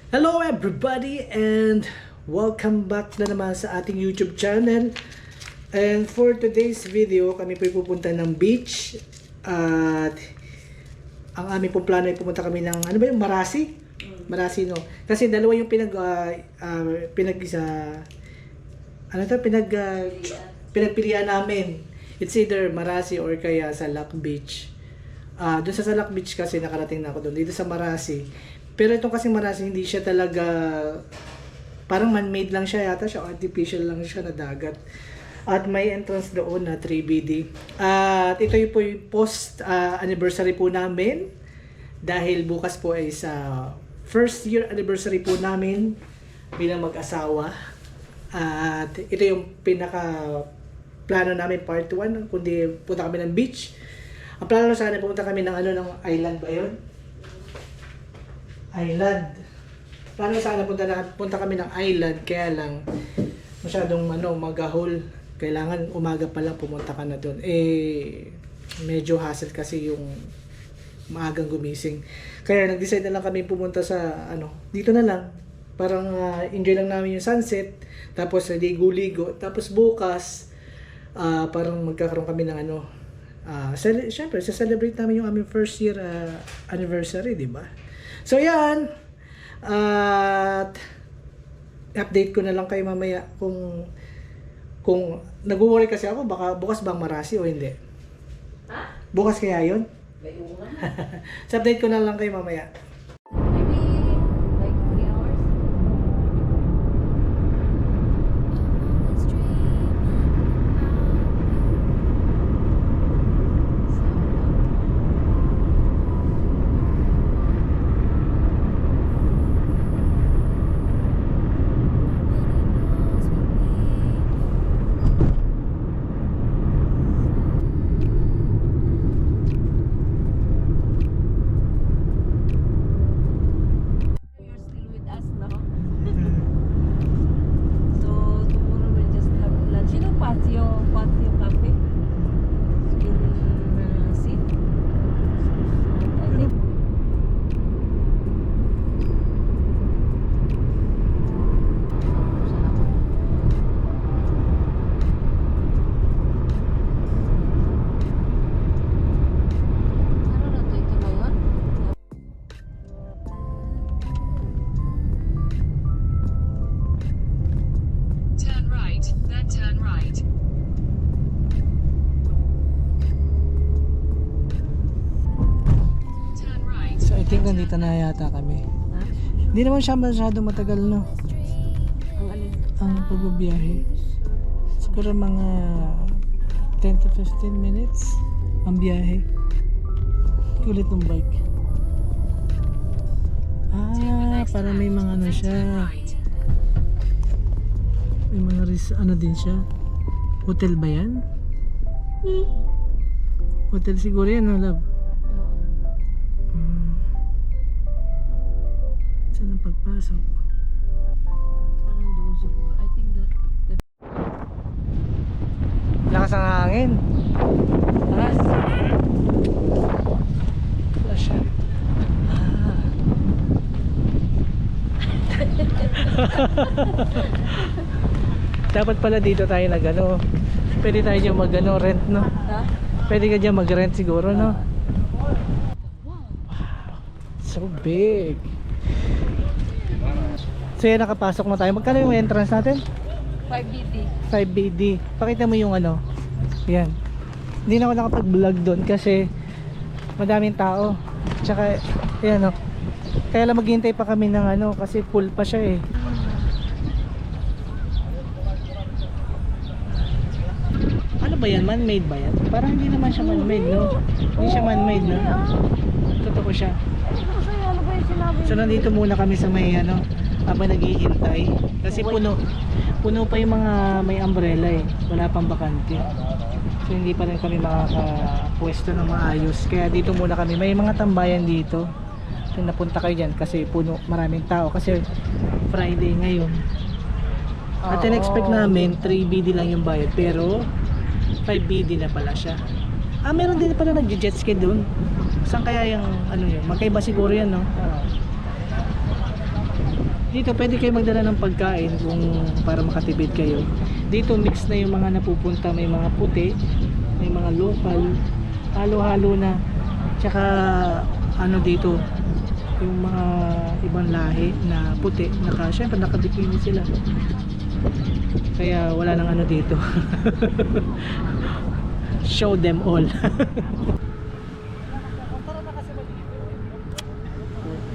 Hello everybody and welcome back na naman sa ating YouTube channel. And for today's video, kami po pupunta ng beach. At ang aming pong plano ay pumunta kami ng, ano ba yung Marasi? Marasi, no? Kasi dalawa yung pinagpilian namin. It's either Marasi or kaya Salak Beach. Doon sa Salak Beach kasi nakarating na ako doon. Dito sa Marasi. Pero itong kasing Marasi, hindi siya talaga, parang man-made lang siya yata siya, artificial lang siya na dagat. At may entrance doon na 3BD. At ito yung po yung post-anniversary po namin. Dahil bukas po ay sa first year anniversary po namin bilang mag-asawa. At ito yung pinaka-plano namin part 1, kundi punta kami ng beach. Ang plano sana, pumunta kami ng ng island ba yun? Island. Plano sana punta kami ng island, kaya lang masyadong magahol. Kailangan umaga pa lang pumunta ka na doon. Medyo hassle kasi yung maagang gumising. Kaya nag-decide na lang kami pumunta sa dito na lang. Parang enjoy lang namin yung sunset, tapos ligo-ligo, tapos bukas parang magkakaroon kami ng syempre, celebrate namin yung aming first year anniversary, di ba? So yan, at update ko na lang kayo mamaya kung nag-worry kasi ako, baka bukas bang Marasi o hindi. Ha? Bukas kaya yun? Bayungan. So update ko na lang kayo mamaya. Maybe like 3 hours. You're still with us, no? So tomorrow we'll just have lunch. You know patio cafe in sea. I think. Ano na ito na yun? Turn right, then turn right. Turn right. So I think nandito na yata kami. Ha? Hindi naman siya masyadong matagal, no? Ang alin? Ang pagbabiyahe. Siguro mga 10 to 15 minutes ang biyahe. Kulit ng bike. Para may mga siya. Right. May mga din siya. Hotel ba yan? Hotel siguro yan, no, love? Saan ang pagpasok? Parang doon siguro. I think that Lakas ang hangin. taas. Wala siya. Dapat pala dito tayo pwede tayo dyan rent, no? Ha? Pwede ka dyan mag-rent siguro, no? So big. So yan, nakapasok na tayo. Magkano yung entrance natin? 5BD. 5BD. Pakita mo yung yan. Hindi na ako nakapag-vlog doon kasi madaming tao. Tsaka yan, no? Kaya lang maghihintay pa kami ng kasi full pa siya eh. Ano ba yan? Man-made ba yan? Parang hindi naman siya man-made, no? Hindi siya man-made, no? Totoo siya. Ano ba yung sinabi? So nandito muna kami sa may habang naghihintay. Kasi puno pa yung mga may umbrella eh. Wala pang bakante. So hindi pa rin kami makakapwesto ng maayos. Kaya dito muna kami. May mga tambayan dito. So napunta kayo dyan kasi puno, maraming tao. Kasi Friday ngayon. At in-expect namin 3BD lang yung bayad. Pero 5BD na pala siya. Meron din pala nag-jet ski doon. Saan kaya yung yun? Magkaiba siguro yan, no? Dito pwede kayo magdala ng pagkain kung para makatipid kayo. Dito mix na yung mga napupunta, may mga puti, may mga local, halo-halo na. Tsaka ano dito, yung mga ibang lahi na puti, syempre nakabikini sila. Kaya wala nang ano dito. Show them all.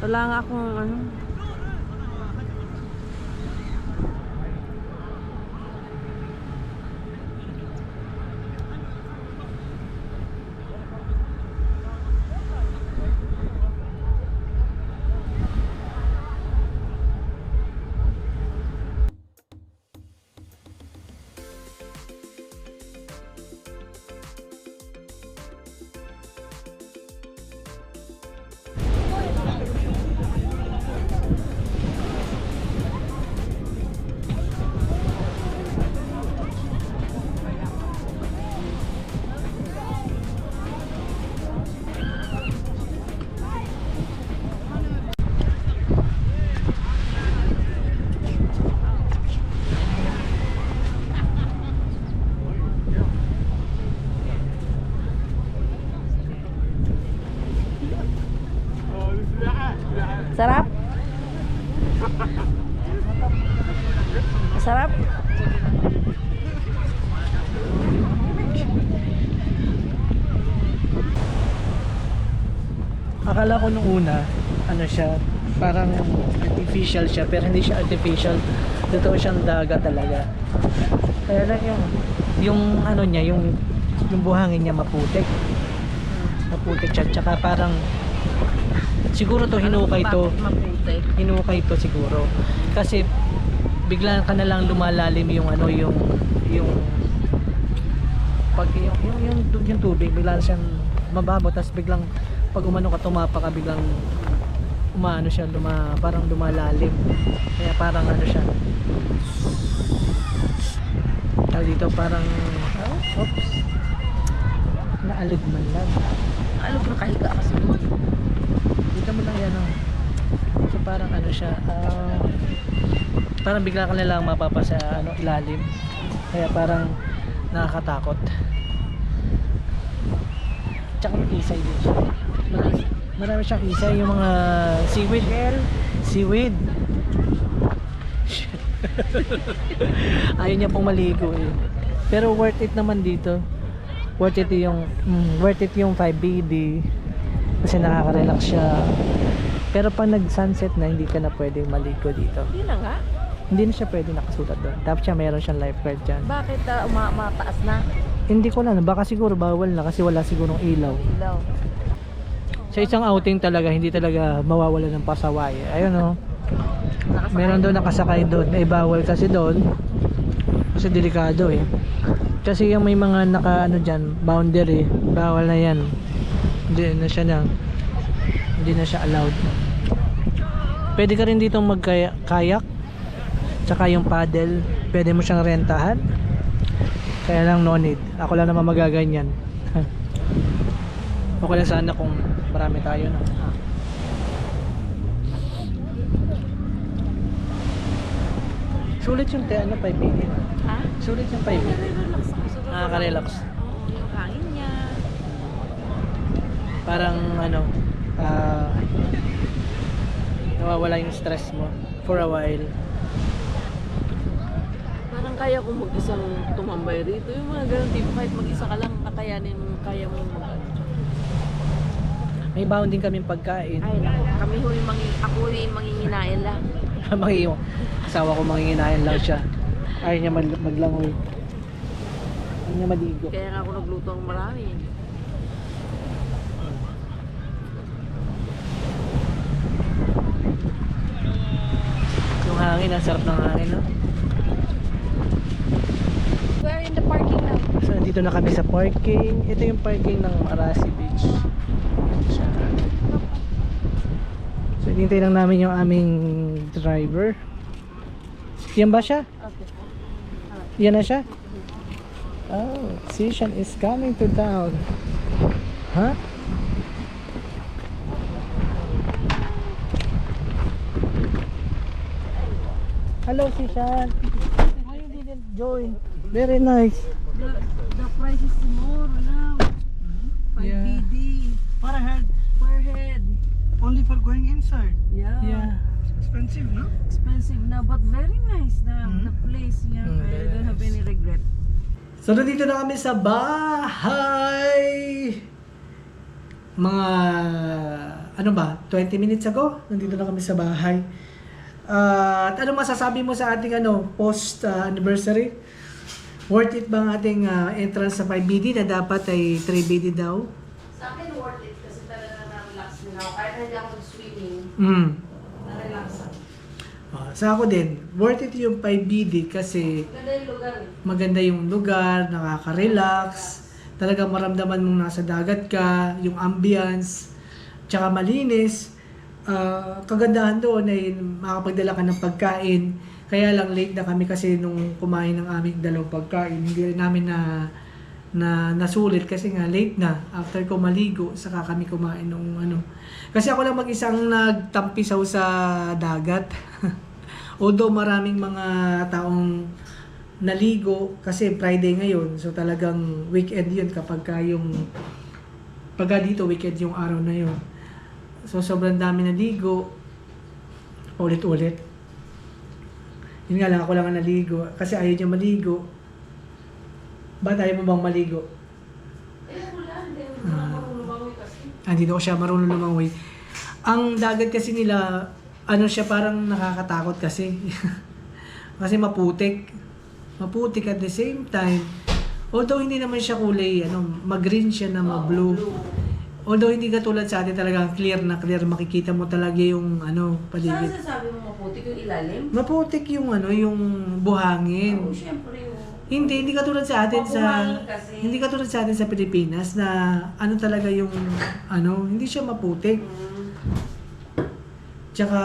Wala nga akong ano. Sarap? Sarap? Akala ko nung una, ano siya, parang artificial siya, pero hindi siya artificial. Totoo siyang dagat talaga. Kaya lang yung ano niya, yung buhangin niya maputik. Maputik siya, tsaka parang siguro to hinukay to. Maputi. Hinukay to siguro. Kasi bigla ka na lang lumalalim yung ano yung pag yung tubig bigla na siyang mababaw, tapos biglang pag umano ka tumapa ka biglang umaano siya parang lumalalim, kaya parang ano siya tawag dito parang oops naalog man lang Ano kung nakahiga ka sa doon? dito mo lang yan so parang ano siya parang bigla ka na lang mapapasa ilalim, kaya parang nakakatakot. Tsaka may isay din siya. Marami siyang isay, yung mga seaweed. Ayaw niya pong maligo eh. Pero worth it naman dito. Worth it yung 5BD kasi nakaka-relax siya. Pero pag nag-sunset na, hindi ka na pwedeng maligo dito. Hindi na nga. Hindi na siya pwede nakasulat doon. Dapat siya meron siyang lifeguard dyan. Bakit mataas na? Hindi ko alam, baka siguro bawal na kasi wala sigurong ilaw. Ilaw. Sa isang outing talaga, hindi talaga mawawala ng pasaway. Ayun oh. Meron doon nakasakay doon. Eh bawal kasi doon. Kasi delikado eh. Kasi yung may mga naka ano dyan, boundary, bawal na yan. Hindi na siya allowed. Pwede ka rin dito mag-kayak. Tsaka yung paddle, pwede mo siyang rentahan. Kaya lang no need. Ako lang naman magaganyan. Okay lang sana kung marami tayo na. Sulit yung 5BD. Ha? Sulit yung 5BD. Relax ako. Nakaka-relax. Yung hangin niya. Parang nawawala yung stress mo for a while. Parang kaya kong mag-isang tumambay rito. Yung mga ganun tipo, kahit mag-isa ka lang, kakayanin mo, kaya mo May bounding kaming pagkain. Ay, naku, kami ho yung ako yung manginginain lang. Yung asawa ko manginginayan lang siya. Ayaw niya maglangoy. Ayaw niya maligo. Kaya nga ako nagluto ng marami. Yung hangin, ang sarap ng hangin, no? We're in the parking now. So, dito na kami sa parking. Ito yung parking ng Marasi Beach. Siya. So, hinintay lang namin yung aming driver. Yan ba siya? Okay. Yan na siya? Oh, Sishan is coming to town. Huh? Hello, Sishan. Why you didn't join? Very nice. The price is more now. 5 Yeah. BD Per head. per head. Only for going inside. Yeah. Yeah. Expensive, no? Expensive na but very nice the place. Yeah. Very I don't have any regret. So, nandito na kami sa bahay. Mga, ano ba, 20 minutes ago, nandito na kami sa bahay. At ano masasabi mo sa ating post-anniversary? Worth it ba ang ating entrance sa 5BD na dapat ay 3BD daw? Sa akin worth it kasi talaga na-relax din ako. Kahit hindi ako swimming, na-relax ako. Sa ako din, worth it yung 5BD kasi Ganda yung lugar eh. maganda yung lugar, nakaka-relax, talagang maramdaman mong nasa dagat ka, yung ambience, tsaka malinis. Kagandahan doon ay makapagdala ka ng pagkain. Kaya lang late na kami kasi nung kumain ng aming dalawang pagkain. Hindi rin namin na nasulit kasi nga late na. After ko maligo, saka kami kumain nung Kasi ako lang mag-isang nagtampisaw sa dagat. Although maraming mga taong naligo kasi Friday ngayon. So talagang weekend yun pagka dito weekend yung araw na yun. So sobrang dami naligo. Ulit-ulit. Yun nga lang ako lang ang naligo. Kasi ayaw niya maligo. Ba't ayaw mo bang maligo? Hindi mo marunong lumangoy kasi. Hindi daw siya marunong lumangoy. Ang dagat kasi nila, siya parang nakakatakot kasi. Kasi maputik. Maputik at the same time. Although hindi naman siya kulay, mag-green siya na ma-blue. Although hindi katulad sa atin talagang clear na clear, makikita mo talaga yung Saan paligid. sasabi mo maputik yung ilalim? Maputik yung yung buhangin. Oo, syempre yung... Hindi katulad sa atin Mabuhangin kasi. hindi katulad sa atin sa Pilipinas na talaga yung hindi siya maputik. Tsaka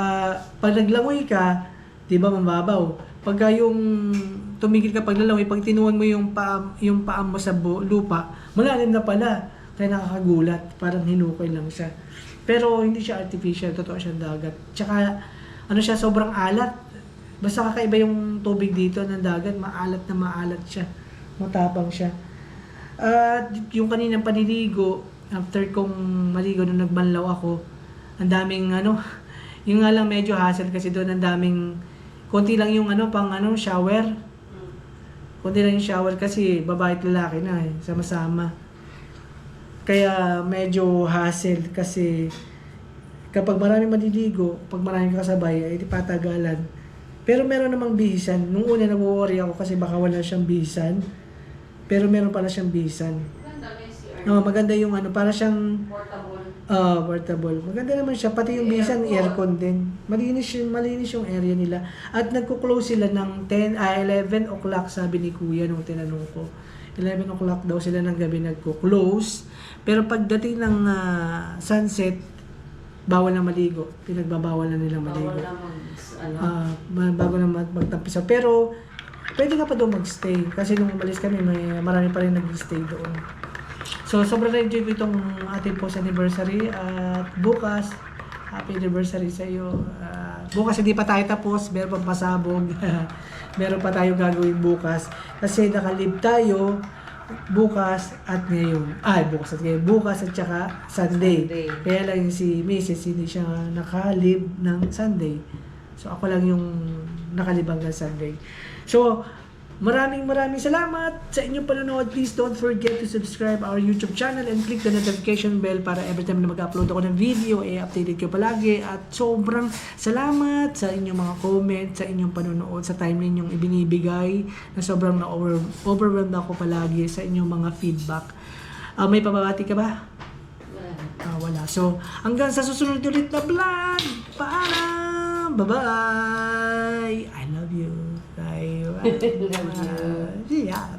pag naglangoy ka, 'di ba mababaw. Pagka yung tumigil ka paglalangoy, pag tinuon mo yung paa mo sa lupa, malalim na pala. Kaya nakakagulat, parang hinukay lang siya. Pero hindi siya artificial, totoo siyang dagat. Tsaka siya sobrang alat. Basta kakaiba yung tubig dito ng dagat, maalat na maalat siya. Matapang siya. At yung kaninang paniligo, after kong maligo nung nagbanlaw ako, ang daming yung nga lang medyo hassle kasi doon ang daming, konti lang yung shower. Konti lang yung shower kasi babae at lalaki na sama-sama. Kaya medyo hassle kasi kapag maraming maliligo, pag maraming kasabay, ay di patagalan. Pero meron namang bihisan. Nung una nag-worry ako kasi baka wala siyang bihisan. Pero meron pala siyang bihisan. Maganda may CR. Maganda yung para siyang Portable. portable. Maganda naman siya. Pati yung bihisan, aircon din. Malinis yung area nila. At nagko-close sila ng 11 o'clock sabi ni Kuya nung tinanong ko. 11 o'clock daw sila ng gabi nagko-close. Pero pagdating ng sunset, bawal na maligo. Pinagbabawal na nilang maligo. Bawal lang Bago na magtampisaw. Pero pwede ka pa doon magstay. Kasi nung umalis kami, marami pa rin nag-stay doon. So, sobrang na-enjoy ko itong ating post-anniversary. At bukas, happy anniversary sa iyo. Bukas hindi pa tayo tapos. Meron pang pasabog. Meron pa tayo gagawin bukas. Kasi nakalib tayo bukas at ngayon. Bukas at saka Sunday. Kaya lang yung si Mrs. hindi siya nakalib ng Sunday. So ako lang yung nakalib hanggang Sunday. So maraming salamat sa inyong panonood. Please don't forget to subscribe our YouTube channel and click the notification bell para every time na mag-upload ako ng video, updated ko palagi. At sobrang salamat sa inyong mga comment, sa inyong panonood, sa time ninyong ibinibigay na sobrang na-overwhelmed ako palagi sa inyong mga feedback. May pababati ka ba? Wala. So, hanggang sa susunod ulit na vlog. Paalam! Bye-bye! I love you. Bye. Yeah.